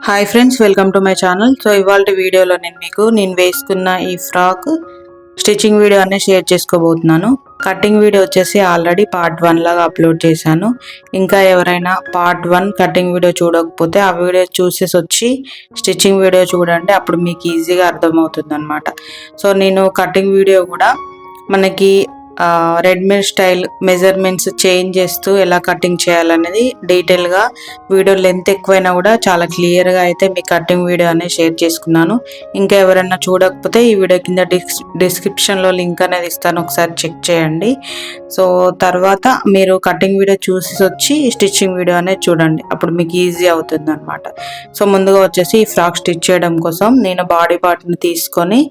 Hi friends, welcome to my channel. So ఇవాళ వీడియోలో నేను వేసుకున్న ఈ ఫ్రాక్ స్టిచ్చింగ్ వీడియో అనేది షేర్ చేసుకోబోతున్నాను. కటింగ్ వీడియో వచ్చేసి ఆల్రెడీ పార్ట్ 1 లాగా అప్లోడ్ చేశాను. ఇంకా ఎవరైనా పార్ట్ 1 కటింగ్ వీడియో చూడకపోతే ఆ వీడియో చూసేసి వచ్చి స్టిచ్చింగ్ వీడియో చూడండి, అప్పుడు మీకు ఈజీగా అర్థమవుతుంది అనమాట. సో నేను కటింగ్ వీడియో కూడా మనకి రెడీమేడ్ స్టైల్ మెజర్మెంట్స్ చేంజ్ చేస్తూ ఎలా కటింగ్ చేయాలనేది డీటెయిల్గా వీడియో లెంత్ ఎక్కువైనా కూడా చాలా క్లియర్గా అయితే మీ కటింగ్ వీడియో అనేది షేర్ చేసుకున్నాను. ఇంకా ఎవరైనా చూడకపోతే ఈ వీడియో కింద డిస్క్రిప్షన్లో లింక్ అనేది ఇస్తాను, ఒకసారి చెక్ చేయండి. సో తర్వాత మీరు కటింగ్ వీడియో చూసి వచ్చి స్టిచ్చింగ్ వీడియో అనేది చూడండి, అప్పుడు మీకు ఈజీ అవుతుంది అనమాట. సో ముందుగా వచ్చేసి ఈ ఫ్రాక్ స్టిచ్ చేయడం కోసం నేను బాడీ పార్ట్ని తీసుకొని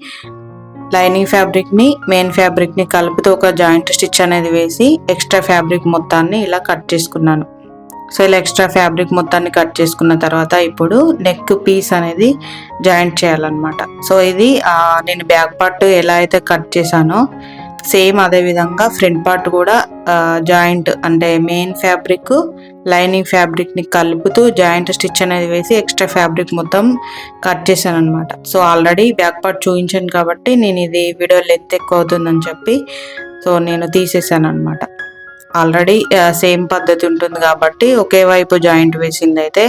లైనింగ్ ఫ్యాబ్రిక్ని మెయిన్ ఫ్యాబ్రిక్ని కలుపుతూ ఒక జాయింట్ స్టిచ్ అనేది వేసి ఎక్స్ట్రా ఫ్యాబ్రిక్ మొత్తాన్ని ఇలా కట్ చేసుకున్నాను. సో ఇలా ఎక్స్ట్రా ఫ్యాబ్రిక్ మొత్తాన్ని కట్ చేసుకున్న తర్వాత ఇప్పుడు నెక్ పీస్ అనేది జాయింట్ చేయాలన్నమాట. సో ఇది నేను బ్యాక్ పార్ట్ ఎలా అయితే కట్ చేశానో సేమ్ అదే విధంగా ఫ్రంట్ పార్ట్ కూడా జాయింట్ అంటే మెయిన్ ఫ్యాబ్రిక్ లైనింగ్ ఫ్యాబ్రిక్ని కలుపుతూ జాయింట్ స్టిచ్ అనేది వేసి ఎక్స్ట్రా ఫ్యాబ్రిక్ మొత్తం కట్ చేశాను అనమాట. సో ఆల్రెడీ బ్యాక్ పార్ట్ చూపించాను కాబట్టి నేను ఇది వీడియో లెంత్ ఎక్కువ అవుతుందని చెప్పి సో నేను తీసేసాను అనమాట. ఆల్రెడీ సేమ్ పద్ధతి ఉంటుంది కాబట్టి ఒకే వైపు జాయింట్ వేసింది అయితే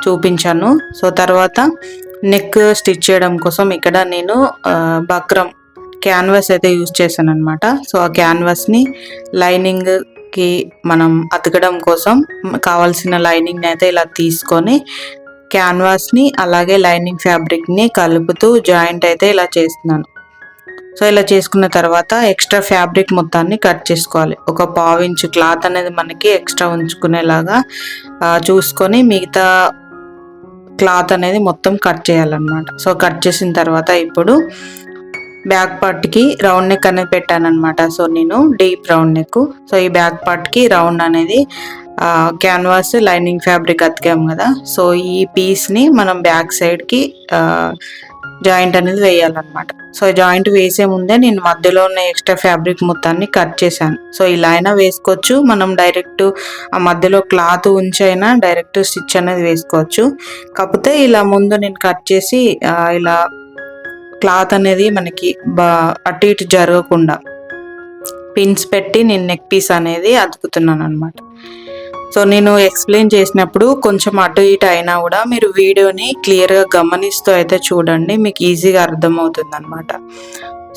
చూపించాను. సో తర్వాత నెక్ స్టిచ్ చేయడం కోసం ఇక్కడ నేను బక్రం క్యాన్వాస్ అయితే యూజ్ చేశాను అనమాట. సో ఆ క్యాన్వాస్ని లైనింగ్కి మనం అతకడం కోసం కావాల్సిన లైనింగ్ని అయితే ఇలా తీసుకొని క్యాన్వాస్ని అలాగే లైనింగ్ ఫ్యాబ్రిక్ని కలుపుతూ జాయింట్ అయితే ఇలా చేస్తున్నాను. సో ఇలా చేసుకున్న తర్వాత ఎక్స్ట్రా ఫ్యాబ్రిక్ మొత్తాన్ని కట్ చేసుకోవాలి. ఒక 1/2 ఇంచు క్లాత్ అనేది మనకి ఎక్స్ట్రా ఉంచుకునేలాగా చూసుకొని మిగతా క్లాత్ అనేది మొత్తం కట్ చేయాలన్నమాట. సో కట్ చేసిన తర్వాత ఇప్పుడు బ్యాక్ పార్ట్కి రౌండ్ నెక్ అనేది పెట్టాను అనమాట. సో నేను డీప్ రౌండ్ నెక్. సో ఈ బ్యాక్ పార్ట్కి రౌండ్ అనేది క్యాన్వాస్ లైనింగ్ ఫ్యాబ్రిక్ అతికాము కదా, సో ఈ పీస్ని మనం బ్యాక్ సైడ్కి జాయింట్ అనేది వేయాలన్నమాట. సో జాయింట్ వేసే ముందే నేను మధ్యలో ఉన్న ఎక్స్ట్రా ఫ్యాబ్రిక్ మొత్తాన్ని కట్ చేశాను. సో ఇలా అయినా వేసుకోవచ్చు, మనం డైరెక్ట్ ఆ మధ్యలో క్లాత్ ఉంచైనా డైరెక్ట్ స్టిచ్ అనేది వేసుకోవచ్చు. కాకపోతే ఇలా ముందు నేను కట్ చేసి ఇలా క్లాత్ అనేది మనకి అటు ఇటు జరగకుండా పిన్స్ పెట్టి నేను నెక్ పీస్ అనేది అతుకుతున్నాను అనమాట. సో నేను ఎక్స్ప్లెయిన్ చేసినప్పుడు కొంచెం అటు ఇటు అయినా కూడా మీరు వీడియోని క్లియర్గా గమనిస్తూ అయితే చూడండి, మీకు ఈజీగా అర్థమవుతుంది అనమాట.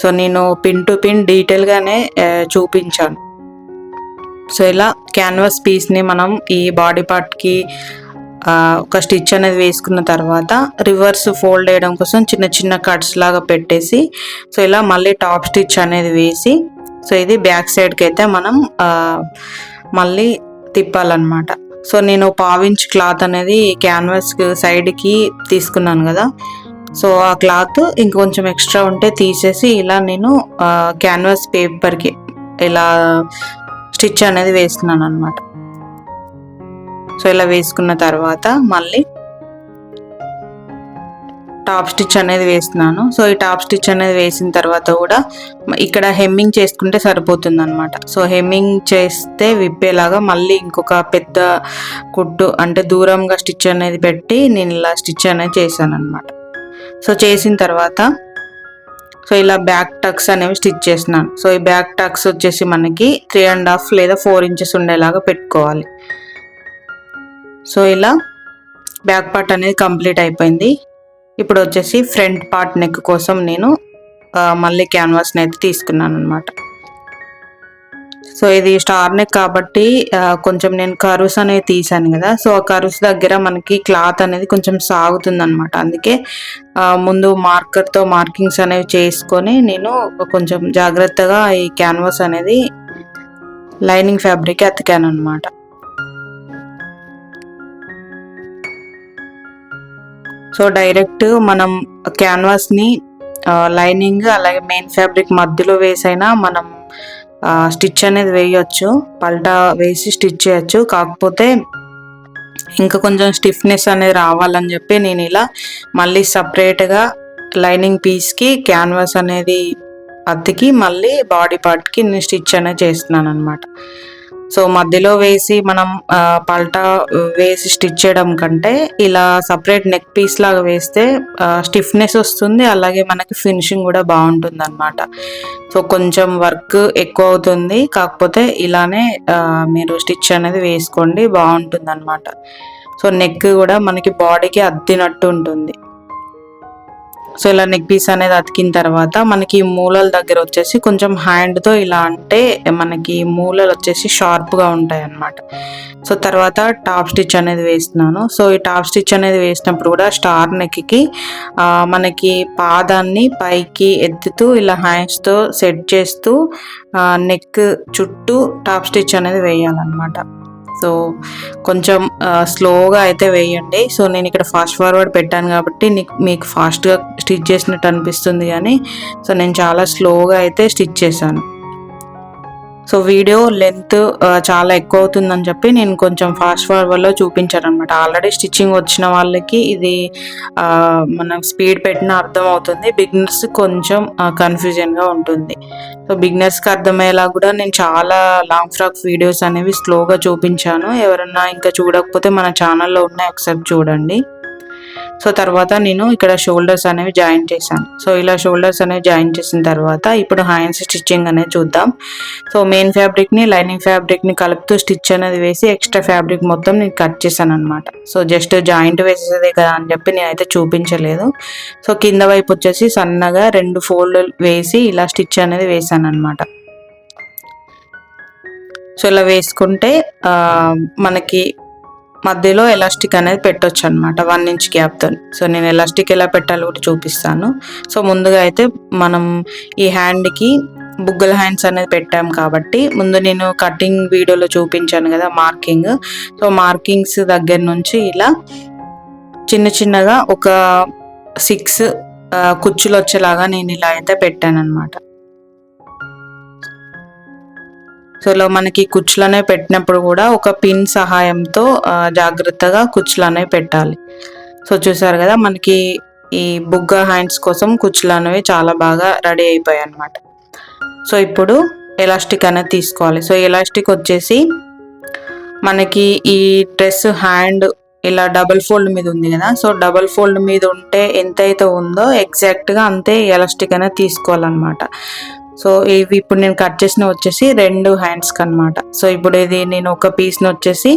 సో నేను పిన్ టు పిన్ డీటెయిల్గానే చూపించాను. సో ఇలా క్యాన్వాస్ పీస్ని మనం ఈ బాడీ పార్ట్కి ఒక స్టిచ్ అనేది వేసుకున్న తర్వాత రివర్స్ ఫోల్డ్ చేయడం కోసం చిన్న చిన్న కట్స్ లాగా పెట్టేసి సో ఇలా మళ్ళీ టాప్ స్టిచ్ అనేది వేసి సో ఇది బ్యాక్ సైడ్కి అయితే మనం మళ్ళీ తిప్పాలన్నమాట. సో నేను 1/2 ఇంచ్ క్లాత్ అనేది క్యాన్వాస్ సైడ్కి తీసుకున్నాను కదా, సో ఆ క్లాత్ ఇంకొంచెం ఎక్స్ట్రా ఉంటే తీసేసి ఇలా నేను క్యాన్వాస్ పేపర్కి ఇలా స్టిచ్ అనేది వేస్తున్నాను అనమాట. సో ఇలా వేసుకున్న తర్వాత మళ్ళీ టాప్ స్టిచ్ అనేది వేస్తున్నాను. సో ఈ టాప్ స్టిచ్ అనేది వేసిన తర్వాత కూడా ఇక్కడ హెమ్మింగ్ చేసుకుంటే సరిపోతుంది అనమాట. సో హెమ్మింగ్ చేస్తే విప్పేలాగా మళ్ళీ ఇంకొక పెద్ద కుట్టు అంటే దూరంగా స్టిచ్ అనేది పెట్టి నేను ఇలా స్టిచ్ అనేది చేశాను అనమాట. సో చేసిన తర్వాత సో ఇలా బ్యాక్ టక్స్ అనేవి స్టిచ్ చేస్తున్నాను. సో ఈ బ్యాక్ టక్స్ వచ్చేసి మనకి 3.5 లేదా 4 ఇంచెస్ ఉండేలాగా పెట్టుకోవాలి. సో ఇలా బ్యాక్ పార్ట్ అనేది కంప్లీట్ అయిపోయింది. ఇప్పుడు వచ్చేసి ఫ్రంట్ పార్ట్ నెక్ కోసం నేను మళ్ళీ క్యాన్వాస్ని అయితే తీసుకున్నాను అనమాట. సో ఇది స్టార్ నెక్ కాబట్టి కొంచెం నేను కర్వ్స్ అనేవి తీసాను కదా, సో ఆ కర్వ్స్ దగ్గర మనకి క్లాత్ అనేది కొంచెం సాగుతుంది అనమాట. అందుకే ముందు మార్కర్తో మార్కింగ్స్ అనేవి చేసుకొని నేను కొంచెం జాగ్రత్తగా ఈ క్యాన్వాస్ అనేది లైనింగ్ ఫ్యాబ్రిక్ అతికాను అనమాట. సో డైరెక్ట్ మనం క్యాన్వాస్ని లైనింగ్ అలాగే మెయిన్ ఫ్యాబ్రిక్ మధ్యలో వేసైనా మనం స్టిచ్ అనేది వేయచ్చు, పల్టా వేసి స్టిచ్ చేయొచ్చు. కాకపోతే ఇంకా కొంచెం స్టిఫ్నెస్ అనేది రావాలని చెప్పి నేను ఇలా మళ్ళీ సపరేట్గా లైనింగ్ పీస్కి క్యాన్వాస్ అనేది అతికి మళ్ళీ బాడీ పార్ట్కి నేను స్టిచ్ అనేది చేస్తున్నాను అనమాట. సో మధ్యలో వేసి మనం పల్టా వేసి స్టిచ్ చేయడం కంటే ఇలా సపరేట్ నెక్ పీస్ లాగా వేస్తే స్టిఫ్నెస్ వస్తుంది, అలాగే మనకి ఫినిషింగ్ కూడా బాగుంటుంది అనమాట. సో కొంచెం వర్క్ ఎక్కువ అవుతుంది, కాకపోతే ఇలానే మీరు స్టిచ్ అనేది వేసుకోండి, బాగుంటుంది అనమాట. సో నెక్ కూడా మనకి బాడీకి అద్దినట్టు ఉంటుంది. సో ఇలా నెక్ పీస్ అనేది అతికిన తర్వాత మనకి మూలల దగ్గర వచ్చేసి కొంచెం హ్యాండ్తో ఇలా అంటే మనకి మూలలు వచ్చేసి షార్ప్గా ఉంటాయి అన్నమాట. సో తర్వాత టాప్ స్టిచ్ అనేది వేస్తున్నాను. సో ఈ టాప్ స్టిచ్ అనేది వేసినప్పుడు కూడా స్టార్ నెక్కి మనకి పాదాన్ని పైకి ఎత్తుతూ ఇలా హ్యాండ్స్తో సెట్ చేస్తూ నెక్ చుట్టూ టాప్ స్టిచ్ అనేది వేయాలన్నమాట. సో కొంచెం స్లోగా అయితే వేయండి. సో నేను ఇక్కడ ఫాస్ట్ ఫార్వర్డ్ పెట్టాను కాబట్టి మీకు ఫాస్ట్గా స్టిచ్ చేసినట్టు అనిపిస్తుంది, కానీ సో నేను చాలా స్లోగా అయితే స్టిచ్ చేశాను. సో వీడియో లెంత్ చాలా ఎక్కువ అవుతుందని చెప్పి నేను కొంచెం ఫాస్ట్ ఫార్వర్డ్లో చూపించాను అనమాట. ఆల్రెడీ స్టిచ్చింగ్ వచ్చిన వాళ్ళకి ఇది మనం స్పీడ్ పెట్టినా అర్థం అవుతుంది, బిగినర్స్ కొంచెం కన్ఫ్యూజన్గా ఉంటుంది. సో బిగినర్స్కి అర్థమయ్యేలా కూడా నేను చాలా లాంగ్ ఫ్రాక్ వీడియోస్ అనేవి స్లోగా చూపించాను. ఎవరన్నా ఇంకా చూడకపోతే మన ఛానల్లో ఉన్నాయి, ఒకసారి చూడండి. సో తర్వాత నేను ఇక్కడ షోల్డర్స్ అనేవి జాయిన్ చేశాను. సో ఇలా షోల్డర్స్ అనేవి జాయిన్ చేసిన తర్వాత ఇప్పుడు హ్యాండ్స్ స్టిచ్చింగ్ అనేది చూద్దాం. సో మెయిన్ ఫ్యాబ్రిక్ని లైనింగ్ ఫ్యాబ్రిక్ని కలుపుతూ స్టిచ్ అనేది వేసి ఎక్స్ట్రా ఫ్యాబ్రిక్ మొత్తం నేను కట్ చేశాను అనమాట. సో జస్ట్ జాయింట్ వేసేదే కదా అని చెప్పి నేనైతే చూపించలేదు. సో కింద వైపు వచ్చేసి సన్నగా 2 ఫోల్డ్ వేసి ఇలా స్టిచ్ అనేది వేసాను అనమాట. సో ఇలా వేసుకుంటే మనకి మధ్యలో ఎలాస్టిక్ అనేది పెట్టొచ్చు అనమాట 1 ఇంచ్ గ్యాప్తో. సో నేను ఎలాస్టిక్ ఎలా పెట్టాలో కూడా చూపిస్తాను. సో ముందుగా అయితే మనం ఈ హ్యాండ్కి బుగ్గల హ్యాండ్స్ అనేది పెట్టాం కాబట్టి ముందు నేను కటింగ్ వీడియోలో చూపించాను కదా మార్కింగ్. సో మార్కింగ్స్ దగ్గర నుంచి ఇలా చిన్న చిన్నగా ఒక 6 కుచ్చులు వచ్చేలాగా నేను ఇలా అయితే పెట్టాను అనమాట. సో ఇలా మనకి కుచ్చులు అనేవి పెట్టినప్పుడు కూడా ఒక పిన్ సహాయంతో జాగ్రత్తగా కుచ్చులు అనేవి పెట్టాలి. సో చూసారు కదా మనకి ఈ బుగ్గ హ్యాండ్స్ కోసం కుచ్చులు అనేవి చాలా బాగా రెడీ అయిపోయాయి అన్నమాట. సో ఇప్పుడు ఎలాస్టిక్ అనేది తీసుకోవాలి. సో ఎలాస్టిక్ వచ్చేసి మనకి ఈ డ్రెస్ హ్యాండ్ ఇలా డబుల్ ఫోల్డ్ మీద ఉంది కదా, సో డబుల్ ఫోల్డ్ మీద ఉంటే ఎంతైతే ఉందో ఎగ్జాక్ట్గా అంతే ఎలాస్టిక్ అనేది తీసుకోవాలన్నమాట. సో ఇవి ఇప్పుడు నేను కట్ చేసిన వచ్చేసి 2 హ్యాండ్స్కి అనమాట. సో ఇప్పుడు ఇది నేను ఒక పీస్ని వచ్చేసి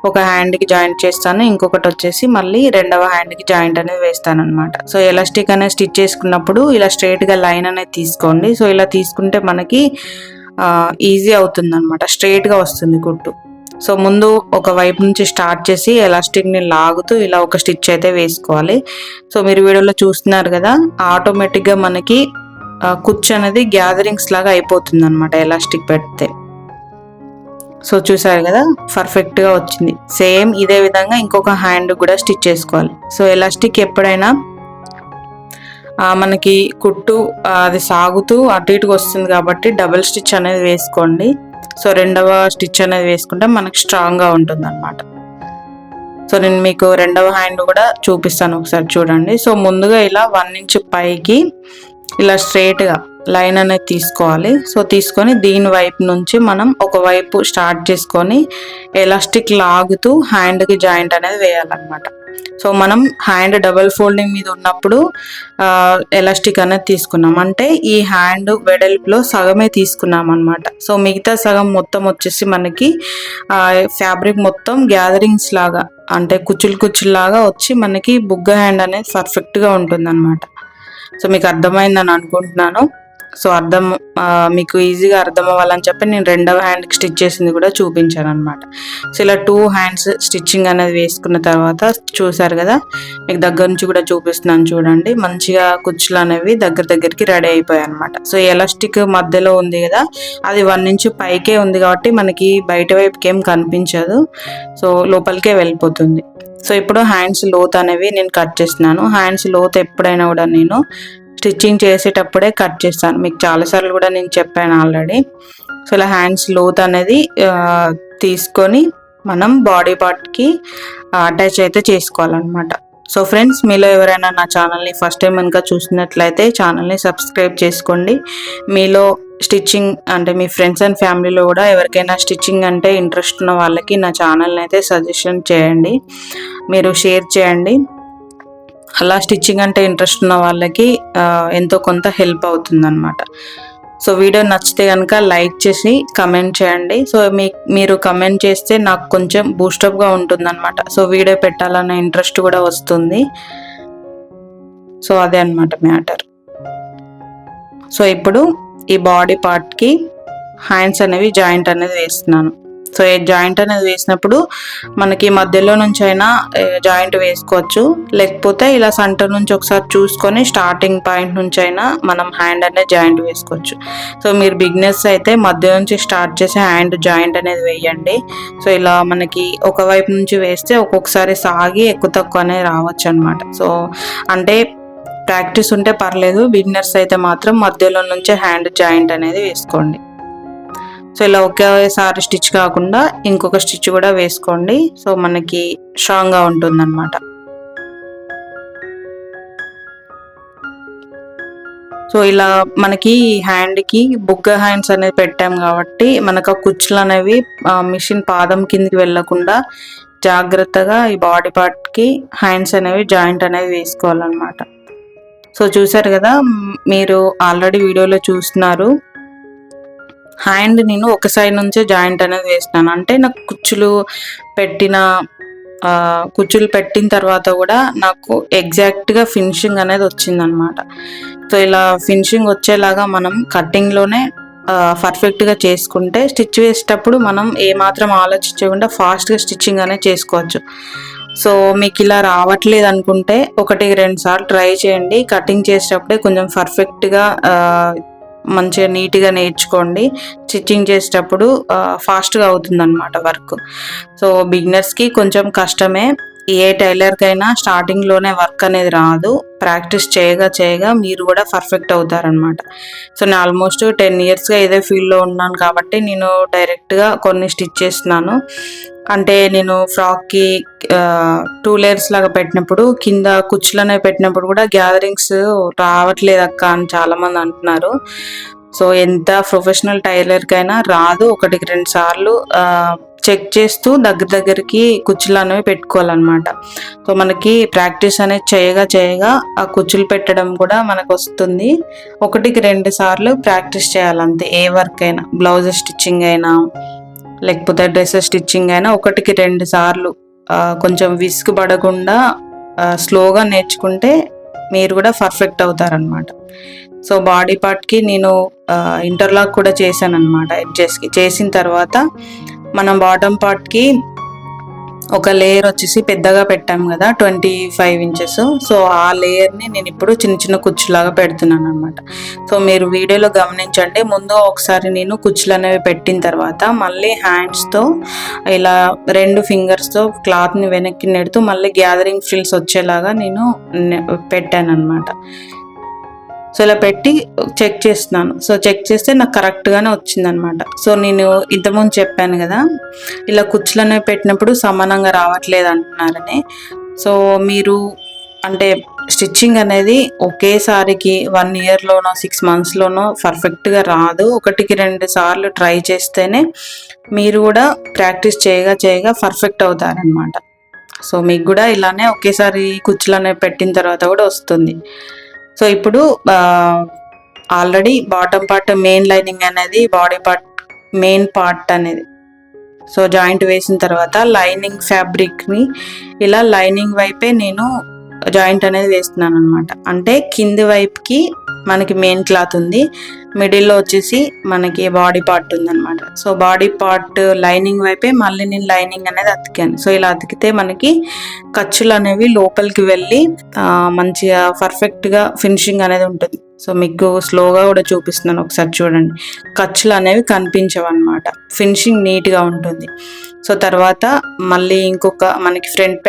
ఒక హ్యాండ్కి జాయింట్ చేస్తాను, ఇంకొకటి వచ్చేసి మళ్ళీ 2వ హ్యాండ్కి జాయింట్ అనేది వేస్తాను అనమాట. సో ఎలాస్టిక్ అనేది స్టిచ్ చేసుకున్నప్పుడు ఇలా స్ట్రైట్గా లైన్ అనేది తీసుకోండి. సో ఇలా తీసుకుంటే మనకి ఈజీ అవుతుంది అనమాట, స్ట్రైట్గా వస్తుంది కుట్టు. సో ముందు ఒక వైపు నుంచి స్టార్ట్ చేసి ఎలాస్టిక్ని లాగుతూ ఇలా ఒక స్టిచ్ అయితే వేసుకోవాలి. సో మీరు వీడియోలో చూస్తున్నారు కదా, ఆటోమేటిక్గా మనకి కుచ్చు అనేది గ్యాదరింగ్స్ లాగా అయిపోతుంది అనమాట ఎలాస్టిక్ పెడితే. సో చూసారు కదా పర్ఫెక్ట్గా వచ్చింది. సేమ్ ఇదే విధంగా ఇంకొక హ్యాండ్ కూడా స్టిచ్ చేసుకోవాలి. సో ఎలాస్టిక్ ఎప్పుడైనా మనకి కుట్టు అది సాగుతూ అటు ఇటుకు వస్తుంది కాబట్టి డబుల్ స్టిచ్ అనేది వేసుకోండి. సో 2వ స్టిచ్ అనేది వేసుకుంటే మనకి స్ట్రాంగ్గా ఉంటుంది అనమాట. సో నేను మీకు 2వ హ్యాండ్ కూడా చూపిస్తాను, ఒకసారి చూడండి. సో ముందుగా ఇలా 1 ఇంచ్ పైకి ఇలా స్ట్రైట్గా లైన్ అనేది తీసుకోవాలి. సో తీసుకొని దీని వైపు నుంచి మనం ఒకవైపు స్టార్ట్ చేసుకొని ఎలాస్టిక్ లాగుతూ హ్యాండ్కి జాయింట్ అనేది వేయాలన్నమాట. సో మనం హ్యాండ్ డబుల్ ఫోల్డింగ్ మీద ఉన్నప్పుడు ఎలాస్టిక్ అనేది తీసుకున్నాం అంటే ఈ హ్యాండ్ వెడల్పులో సగమే తీసుకున్నాం అనమాట. సో మిగతా సగం మొత్తం వచ్చేసి మనకి ఫ్యాబ్రిక్ మొత్తం గ్యాదరింగ్స్ లాగా అంటే కుచ్చులాగా వచ్చి మనకి బుగ్గ హ్యాండ్ అనేది పర్ఫెక్ట్గా ఉంటుంది అనమాట. సో మీకు అర్థమైందని అనుకుంటున్నాను. సో మీకు ఈజీగా అర్థం అవ్వాలని చెప్పి నేను 2వ హ్యాండ్కి స్టిచ్ చేసింది కూడా చూపించాను అనమాట. సో ఇలా 2 హ్యాండ్స్ స్టిచ్చింగ్ అనేది వేసుకున్న తర్వాత చూసారు కదా, మీకు దగ్గర నుంచి కూడా చూపిస్తున్నాను చూడండి. మంచిగా కుచ్చులు అనేవి దగ్గరికి రెడీ అయిపోయాయి అనమాట. సో ఎలాస్టిక్ మధ్యలో ఉంది కదా, అది 1 ఇంచ్ పైకే ఉంది కాబట్టి మనకి బయట వైపుకి ఏం కనిపించదు, సో లోపలికే వెళ్ళిపోతుంది. సో ఇప్పుడు హ్యాండ్స్ లోత్ అనేవి నేను కట్ చేస్తున్నాను. హ్యాండ్స్ లోత్ ఎప్పుడైనా కూడా నేను స్టిచ్చింగ్ చేసేటప్పుడే కట్ చేస్తాను, మీకు చాలాసార్లు కూడా నేను చెప్పాను ఆల్రెడీ. సో ఇలా హ్యాండ్స్ లోత్ అనేది తీసుకొని మనం బాడీ పార్ట్కి అటాచ్ అయితే చేసుకోవాలన్నమాట. సో ఫ్రెండ్స్, మీలో ఎవరైనా నా ఛానల్ని ఫస్ట్ టైం కనుక చూసినట్లయితే ఛానల్ని సబ్స్క్రైబ్ చేసుకోండి. మీలో స్టిచ్చింగ్ అంటే మీ ఫ్రెండ్స్ అండ్ ఫ్యామిలీలో కూడా ఎవరికైనా స్టిచ్చింగ్ అంటే ఇంట్రెస్ట్ ఉన్న వాళ్ళకి నా ఛానల్ని అయితే సజెషన్ చేయండి, మీరు షేర్ చేయండి. అలా స్టిచ్చింగ్ అంటే ఇంట్రెస్ట్ ఉన్న వాళ్ళకి ఎంతో కొంత హెల్ప్ అవుతుందన్నమాట. సో వీడియో నచ్చితే కనుక లైక్ చేసి కమెంట్ చేయండి. సో మీరు కమెంట్ చేస్తే నాకు కొంచెం బూస్టప్గా ఉంటుందన్నమాట. సో వీడియో పెట్టాలన్న ఇంట్రెస్ట్ కూడా వస్తుంది. సో అదే అన్నమాట మ్యాటర్. సో ఇప్పుడు ఈ బాడీ పార్ట్కి హ్యాండ్స్ అనేవి జాయింట్ అనేది వేస్తున్నాను. సో ఈ జాయింట్ అనేది వేసినప్పుడు మనకి మధ్యలో నుంచి అయినా జాయింట్ వేసుకోవచ్చు, లేకపోతే ఇలా సెంటర్ నుంచి ఒకసారి చూసుకొని స్టార్టింగ్ పాయింట్ నుంచి అయినా మనం హ్యాండ్ అనేది జాయింట్ వేసుకోవచ్చు. సో మీరు బిగినర్స్ అయితే మధ్య నుంచి స్టార్ట్ చేసి హ్యాండ్ జాయింట్ అనేది వేయండి. సో ఇలా మనకి ఒకవైపు నుంచి వేస్తే ఒక్కొక్కసారి సాగి ఎక్కువ తక్కువ అనేది రావచ్చు అనమాట. సో అంటే ప్రాక్టీస్ ఉంటే పర్లేదు, బిగినర్స్ అయితే మాత్రం మధ్యలో నుంచే హ్యాండ్ జాయింట్ అనేది వేసుకోండి. సో ఇలా ఒకేసారి స్టిచ్ కాకుండా ఇంకొక స్టిచ్ కూడా వేసుకోండి. సో మనకి స్ట్రాంగ్గా ఉంటుందన్నమాట. సో ఇలా మనకి హ్యాండ్కి బుగ్గ హ్యాండ్స్ అనేది పెట్టాం కాబట్టి మనకు ఆ కుచ్చులు అనేవి మిషన్ పాదం కిందికి వెళ్ళకుండా జాగ్రత్తగా ఈ బాడీ పార్ట్కి హ్యాండ్స్ అనేవి జాయింట్ అనేది వేసుకోవాలన్నమాట. సో చూసారు కదా, మీరు ఆల్రెడీ వీడియోలో చూస్తున్నారు. హ్యాండ్ నేను ఒక సైడ్ నుంచే జాయింట్ అనేది వేస్తాను. అంటే నాకు కుచ్చులు పెట్టిన తర్వాత కూడా నాకు ఎగ్జాక్ట్గా ఫినిషింగ్ అనేది వచ్చిందనమాట. సో ఇలా ఫినిషింగ్ వచ్చేలాగా మనం కట్టింగ్లోనే పర్ఫెక్ట్గా చేసుకుంటే స్టిచ్ వేసేటప్పుడు మనం ఏమాత్రం ఆలోచించకుండా ఫాస్ట్గా స్టిచ్చింగ్ అనేది చేసుకోవచ్చు. సో మీకు ఇలా రావట్లేదు అనుకుంటే 1-2 సార్లు ట్రై చేయండి. కటింగ్ చేసేటప్పుడే కొంచెం పర్ఫెక్ట్గా మంచిగా నీట్గా నేర్చుకోండి. స్టిచ్చింగ్ చేసేటప్పుడు ఫాస్ట్గా అవుతుందన్నమాట వర్క్. సో బిగినర్స్కి కొంచెం కష్టమే. ఏ టైలర్కైనా స్టార్టింగ్లోనే వర్క్ అనేది రాదు. ప్రాక్టీస్ చేయగా మీరు కూడా పర్ఫెక్ట్ అవుతారనమాట. సో నేను ఆల్మోస్ట్ 10 ఇయర్స్గా ఇదే ఫీల్డ్లో ఉన్నాను కాబట్టి నేను డైరెక్ట్గా కొన్ని స్టిచ్ చేస్తున్నాను. అంటే నేను ఫ్రాక్కి 2 లేయర్స్ లాగా పెట్టినప్పుడు కింద కుచ్చులనే పెట్టినప్పుడు కూడా గ్యాదరింగ్స్ రావట్లేదు అక్క అని చాలామంది అంటున్నారు. సో ఎంత ప్రొఫెషనల్ టైలర్కైనా రాదు. 1-2 సార్లు చెక్ చేస్తూ దగ్గరికి కుచ్చులు అనేవి పెట్టుకోవాలన్నమాట. సో మనకి ప్రాక్టీస్ అనేది చేయగా ఆ కుచ్చులు పెట్టడం కూడా మనకు వస్తుంది. 1-2 సార్లు ప్రాక్టీస్ చేయాలంతే. ఏ వర్క్ అయినా, బ్లౌజ్ స్టిచ్చింగ్ అయినా లేకపోతే డ్రెస్ స్టిచ్చింగ్ అయినా 1-2 సార్లు కొంచెం విసుగు పడకుండా స్లోగా నేర్చుకుంటే మీరు కూడా పర్ఫెక్ట్ అవుతారనమాట. సో బాడీ పార్ట్కి నేను ఇంటర్లాక్ కూడా చేశాను అనమాట. ఎడ్జెస్కి చేసిన తర్వాత మనం బాటమ్ పార్ట్కి ఒక లేయర్ వచ్చేసి పెద్దగా పెట్టాము కదా 25 ఇంచెస్. సో ఆ లేయర్ని నేను ఇప్పుడు చిన్న కుచ్చులాగా పెడుతున్నాను అనమాట. సో మీరు వీడియోలో గమనించండి. ముందు ఒకసారి నేను కుచ్చులు అనేవి పెట్టిన తర్వాత మళ్ళీ హ్యాండ్స్తో ఇలా 2 ఫింగర్స్తో క్లాత్ని వెనక్కి నెడుతూ మళ్ళీ గ్యాదరింగ్ ఫ్రిల్స్ వచ్చేలాగా నేను పెట్టాను అనమాట. సో ఇలా పెట్టి చెక్ చేస్తున్నాను. సో చెక్ చేస్తే నాకు కరెక్ట్గానే వచ్చిందనమాట. సో నేను ఇంతకుముందు చెప్పాను కదా, ఇలా కుచ్చులనే పెట్టినప్పుడు సమానంగా రావట్లేదు అంటున్నారని. సో మీరు అంటే స్టిచ్చింగ్ అనేది ఒకేసారికి 1 ఇయర్లోనో 6 మంత్స్లోనో పర్ఫెక్ట్గా రాదు. 1-2 సార్లు ట్రై చేస్తేనే మీరు కూడా ప్రాక్టీస్ చేయగా పర్ఫెక్ట్ అవుతారనమాట. సో మీకు కూడా ఇలానే ఒకేసారి కుచ్చులనే పెట్టిన తర్వాత కూడా వస్తుంది. సో ఇప్పుడు already bottom part main lining అనేది బాడీ పార్ట్ మెయిన్ పార్ట్ అనేది సో జాయింట్ వేసిన తర్వాత లైనింగ్ ఫ్యాబ్రిక్ని ఇలా లైనింగ్ వైపే నేను జాయింట్ అనేది వేస్తున్నాను అనమాట. అంటే కింది వైపుకి మనకి మెయిన్ క్లాత్ ఉంది, మిడిల్లో వచ్చేసి మనకి బాడీ పార్ట్ ఉందన్నమాట. సో బాడీ పార్ట్ లైనింగ్ వైపే మళ్ళీ నేను లైనింగ్ అనేది అతికాను. సో ఇలా అతికితే మనకి ఖర్చులు అనేవి లోపలికి వెళ్ళి మంచిగా పర్ఫెక్ట్గా ఫినిషింగ్ అనేది ఉంటుంది. సో మీకు స్లోగా కూడా చూపిస్తున్నాను, ఒకసారి చూడండి. ఖర్చులు అనేవి కనిపించవు అనమాట, ఫినిషింగ్ నీట్గా ఉంటుంది. సో తర్వాత మళ్ళీ ఇంకొక మనకి front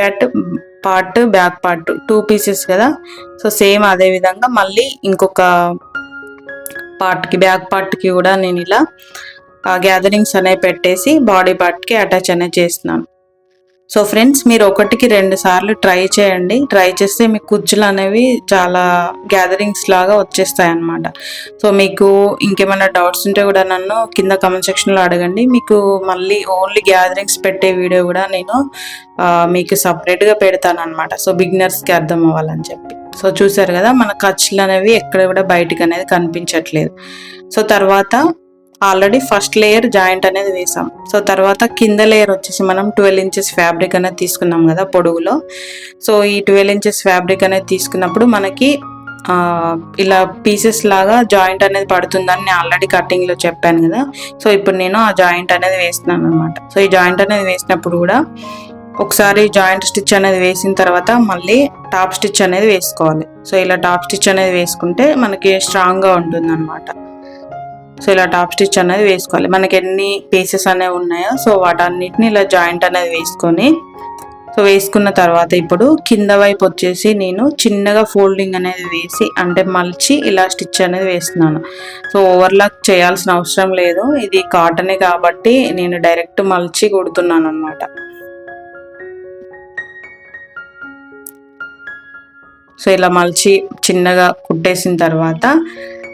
part back part 2 pieces కదా. సో సేమ్ అదే విధంగా మళ్ళీ ఇంకొక పార్ట్కి బ్యాక్ పార్ట్కి కూడా నేను ఇలా గ్యాదరింగ్స్ అనేవి పెట్టేసి బాడీ పార్ట్కి అటాచ్ అనేది చేస్తున్నాను. సో ఫ్రెండ్స్, మీరు 1కి 2 సార్లు ట్రై చేయండి. ట్రై చేస్తే మీకు కుచ్చులు అనేవి చాలా గ్యాదరింగ్స్ లాగా వచ్చేస్తాయి అన్నమాట. సో మీకు ఇంకేమైనా డౌట్స్ ఉంటే కూడా నన్ను కింద కామెంట్ సెక్షన్లో అడగండి. మీకు మళ్ళీ ఓన్లీ గ్యాదరింగ్స్ పెట్టే వీడియో కూడా నేను మీకు సపరేట్గా పెడతాను అనమాట. సో బిగినర్స్కి అర్థం అవ్వాలని చెప్పి. సో చూసారు కదా, మన ఖర్చులు అనేవి ఎక్కడ కూడా బయటకు అనేది కనిపించట్లేదు. సో తర్వాత ఆల్రెడీ ఫస్ట్ లేయర్ జాయింట్ అనేది వేసాం. సో తర్వాత కింద లేయర్ వచ్చేసి మనం 12 ఇంచెస్ ఫ్యాబ్రిక్ అనేది తీసుకున్నాం కదా పొడుగులో. సో ఈ 12 ఇంచెస్ ఫ్యాబ్రిక్ అనేది తీసుకున్నప్పుడు మనకి ఇలా పీసెస్ లాగా జాయింట్ అనేది పడుతుందని నేను ఆల్రెడీ కటింగ్లో చెప్పాను కదా. సో ఇప్పుడు నేను ఆ జాయింట్ అనేది వేస్తున్నాను అనమాట. సో ఈ జాయింట్ అనేది వేసినప్పుడు కూడా ఒకసారి జాయింట్ స్టిచ్ అనేది వేసిన తర్వాత మళ్ళీ టాప్ స్టిచ్ అనేది వేసుకోవాలి. సో ఇలా టాప్ స్టిచ్ అనేది వేసుకుంటే మనకి స్ట్రాంగ్గా ఉంటుంది అనమాట. సో ఇలా టాప్ స్టిచ్ అనేది వేసుకోవాలి. మనకి ఎన్ని పీసెస్ అనేవి ఉన్నాయో సో వాటన్నిటిని ఇలా జాయింట్ అనేది వేసుకొని, సో వేసుకున్న తర్వాత ఇప్పుడు కింద వైపు వచ్చేసి నేను చిన్నగా ఫోల్డింగ్ అనేది వేసి అంటే మలిచి ఇలా స్టిచ్ అనేది వేస్తున్నాను. సో ఓవర్లాక్ చేయాల్సిన అవసరం లేదు, ఇది కాటనే కాబట్టి నేను డైరెక్ట్ మలిచి కుడుతున్నాను అనమాట. సో ఇలా మలిచి చిన్నగా కుట్టేసిన తర్వాత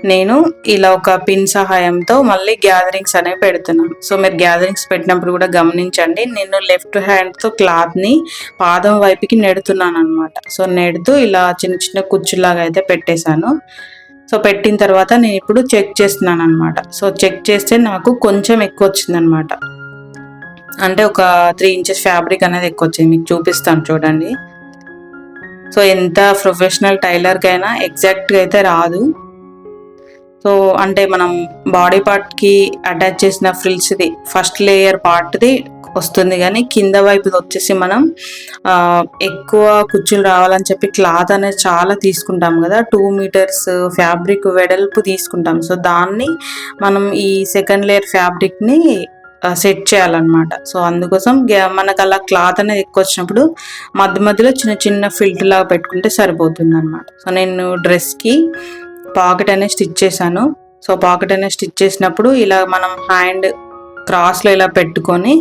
నేను ఇలా ఒక పిన్ సహాయంతో మళ్ళీ గ్యాదరింగ్స్ అనేవి పెడుతున్నాను. సో మీరు గ్యాదరింగ్స్ పెట్టినప్పుడు కూడా గమనించండి, నేను లెఫ్ట్ హ్యాండ్తో క్లాత్ని పాదం వైపుకి నెడుతున్నాను అనమాట. సో నెడుతూ ఇలా చిన్న చిన్న కుచ్చులాగా అయితే పెట్టేశాను. సో పెట్టిన తర్వాత నేను ఇప్పుడు చెక్ చేస్తున్నాను అనమాట. సో చెక్ చేస్తే నాకు కొంచెం ఎక్కువ వచ్చిందనమాట. అంటే ఒక 3 ఇంచెస్ ఫ్యాబ్రిక్ అనేది ఎక్కువ వచ్చింది. మీకు చూపిస్తాను చూడండి. సో ఎంత ప్రొఫెషనల్ టైలర్కైనా ఎగ్జాక్ట్గా అయితే రాదు. సో అంటే మనం బాడీ పార్ట్కి అటాచ్ చేసిన ఫ్రిల్స్ది ఫస్ట్ లేయర్ పార్ట్ది వస్తుంది, కానీ కింద వైపుది వచ్చేసి మనం ఎక్కువ కుచ్చులు రావాలని చెప్పి క్లాత్ అనేది చాలా తీసుకుంటాం కదా. 2 మీటర్స్ ఫ్యాబ్రిక్ వెడల్పు తీసుకుంటాం. సో దాన్ని మనం ఈ సెకండ్ లేయర్ ఫ్యాబ్రిక్ని సెట్ చేయాలన్నమాట. సో అందుకోసం మనకు అలా క్లాత్ అనేది ఎక్కువ వచ్చినప్పుడు మధ్య మధ్యలో చిన్న చిన్న ఫిల్టర్ లాగా పెట్టుకుంటే సరిపోతుంది అనమాట. సో నేను డ్రెస్కి పాకెట్ అనేది స్టిచ్ చేశాను. సో పాకెట్ అనేది స్టిచ్ చేసినప్పుడు ఇలా మనం హ్యాండ్ క్రాస్లో ఇలా పెట్టుకొని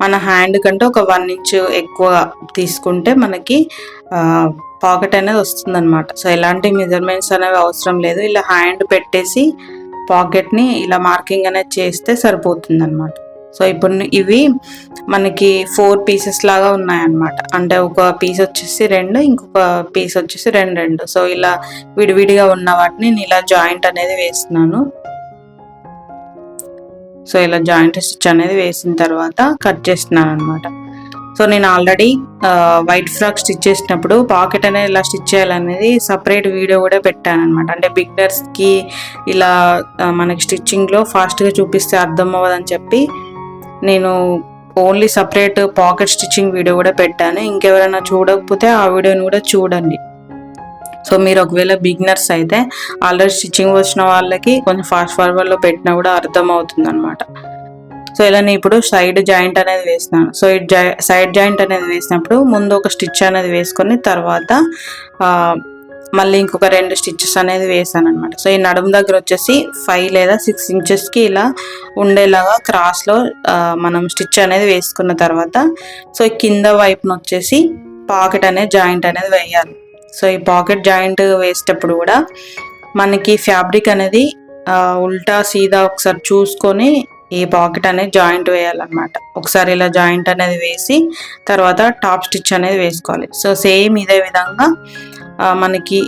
మన హ్యాండ్ కంటే ఒక 1 ఇంచ్ ఎక్కువ తీసుకుంటే మనకి పాకెట్ అనేది వస్తుంది అనమాట. సో ఎలాంటి మెజర్మెంట్స్ అనేవి అవసరం లేదు, ఇలా హ్యాండ్ పెట్టేసి పాకెట్ని ఇలా మార్కింగ్ అనేది చేస్తే సరిపోతుంది అనమాట. సో ఇప్పుడు ఇవి మనకి 4 పీసెస్ లాగా ఉన్నాయన్నమాట. అంటే ఒక పీస్ వచ్చేసి 2, ఇంకొక పీస్ వచ్చేసి 2. సో ఇలా విడివిడిగా ఉన్న వాటిని నేను ఇలా జాయింట్ అనేది వేస్తున్నాను. సో ఇలా జాయింట్ స్టిచ్ అనేది వేసిన తర్వాత కట్ చేస్తున్నాను అనమాట. సో నేను ఆల్రెడీ వైట్ ఫ్రాక్ స్టిచ్ చేసినప్పుడు పాకెట్ అనేది ఇలా స్టిచ్ చేయాలనేది సపరేట్ వీడియో కూడా పెట్టాను అనమాట. అంటే బిగినర్స్కి ఇలా మనకి స్టిచ్చింగ్లో ఫాస్ట్గా చూపిస్తే అర్థం అవ్వదని చెప్పి నేను only separate pocket stitching video కూడా పెట్టాను. ఇంకెవరైనా చూడకపోతే ఆ వీడియోని కూడా చూడండి. సో మీరు ఒకవేళ బిగినర్స్ అయితే ఆల్రెడీ స్టిచ్చింగ్ వచ్చిన వాళ్ళకి కొంచెం ఫాస్ట్ ఫార్వర్డ్లో పెట్టినా కూడా అర్థం అవుతుంది అనమాట. సో ఇలా నేను ఇప్పుడు సైడ్ జాయింట్ అనేది వేసినాను. సో ఈ సైడ్ జాయింట్ అనేది వేసినప్పుడు ముందు ఒక స్టిచ్ అనేది వేసుకొని తర్వాత మళ్ళీ ఇంకొక 2 స్టిచ్చెస్ అనేది వేసాను అనమాట. సో ఈ నడుము దగ్గర వచ్చేసి 5 లేదా 6 ఇంచెస్కి ఇలా ఉండేలాగా క్రాస్లో మనం స్టిచ్ అనేది వేసుకున్న తర్వాత సో కింద వైపున వచ్చేసి పాకెట్ అనేది జాయింట్ అనేది వేయాలి. సో ఈ పాకెట్ జాయింట్ వేసేటప్పుడు కూడా మనకి ఫ్యాబ్రిక్ అనేది ఉల్టా సీదా ఒకసారి చూసుకొని ఈ పాకెట్ అనేది జాయింట్ వేయాలన్నమాట. ఒకసారి ఇలా జాయింట్ అనేది వేసి తర్వాత టాప్ స్టిచ్ అనేది వేసుకోవాలి. సో సేమ్ ఇదే విధంగా మనకి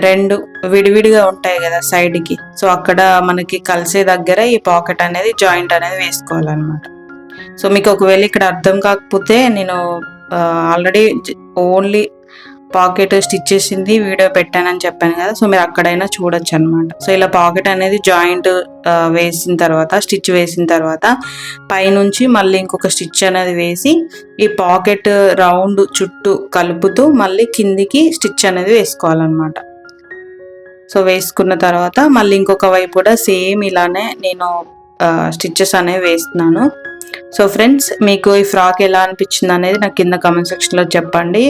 2 విడివిడిగా ఉంటాయి కదా సైడ్కి. సో అక్కడ మనకి కలిసే దగ్గర ఈ పాకెట్ అనేది జాయింట్ అనేది వేసుకోవాలన్నమాట. సో మీకు ఒకవేళ ఇక్కడ అర్థం కాకపోతే నేను ఆల్రెడీ ఓన్లీ పాకెట్ స్టిచ్ చేసింది వీడియో పెట్టానని చెప్పాను కదా. సో మీరు అక్కడైనా చూడొచ్చు అనమాట. సో ఇలా పాకెట్ అనేది జాయింట్ వేసిన తర్వాత స్టిచ్ వేసిన తర్వాత పైనుంచి మళ్ళీ ఇంకొక స్టిచ్ అనేది వేసి ఈ పాకెట్ రౌండ్ చుట్టూ కలుపుతూ మళ్ళీ కిందికి స్టిచ్ అనేది వేసుకోవాలన్నమాట. సో వేసుకున్న తర్వాత మళ్ళీ ఇంకొక వైపు కూడా సేమ్ ఇలానే నేను స్టిచ్చెస్ అనేవి వేస్తున్నాను. సో ఫ్రెండ్స్, మీకు ఈ ఫ్రాక్ ఎలా అనిపించింది అనేది నాకు కింద కామెంట్ సెక్షన్లో చెప్పండి.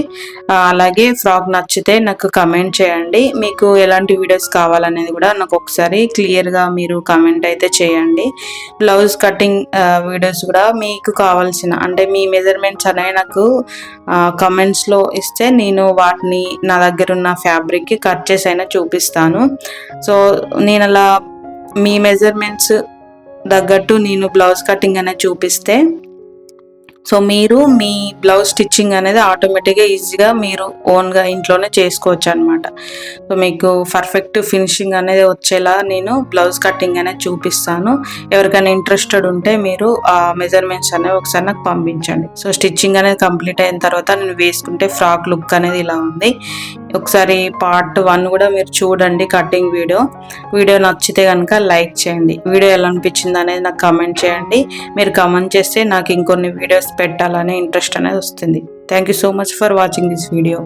అలాగే ఫ్రాక్ నచ్చితే నాకు కమెంట్ చేయండి. మీకు ఎలాంటి వీడియోస్ కావాలనేది కూడా నాకు ఒకసారి క్లియర్గా మీరు కమెంట్ అయితే చేయండి. బ్లౌజ్ కటింగ్ వీడియోస్ కూడా మీకు కావాల్సిన అంటే మీ మెజర్మెంట్స్ అనేవి నాకు కమెంట్స్లో ఇస్తే నేను వాటిని నా దగ్గర ఉన్న ఫ్యాబ్రిక్కి కట్ చేసి అయినా చూపిస్తాను. సో నేను అలా మీ మెజర్మెంట్స్ తగ్గట్టు నేను బ్లౌజ్ కటింగ్ అనేది చూపిస్తే సో మీరు మీ బ్లౌజ్ స్టిచ్చింగ్ అనేది ఆటోమేటిక్గా ఈజీగా మీరు ఓన్గా ఇంట్లోనే చేసుకోవచ్చు అనమాట. సో మీకు పర్ఫెక్ట్ ఫినిషింగ్ అనేది వచ్చేలా నేను బ్లౌజ్ కటింగ్ అనేది చూపిస్తాను. ఎవరికైనా ఇంట్రెస్టెడ్ ఉంటే మీరు ఆ మెజర్మెంట్స్ అనేవి ఒకసారి నాకు పంపించండి. సో స్టిచ్చింగ్ అనేది కంప్లీట్ అయిన తర్వాత నేను వేసుకుంటే ఫ్రాక్ లుక్ అనేది ఇలా ఉంది. ఒకసారి పార్ట్ 1 కూడా మీరు చూడండి కటింగ్ వీడియో నచ్చితే కనుక లైక్ చేయండి. వీడియో ఎలా అనిపించింది అనేది నాకు కమెంట్ చేయండి. మీరు కమెంట్ చేస్తే నాకు ఇంకొన్ని వీడియోస్ పెట్టాలనే ఇంట్రెస్ట్ అనేది వస్తుంది. Thank you so much for watching this video.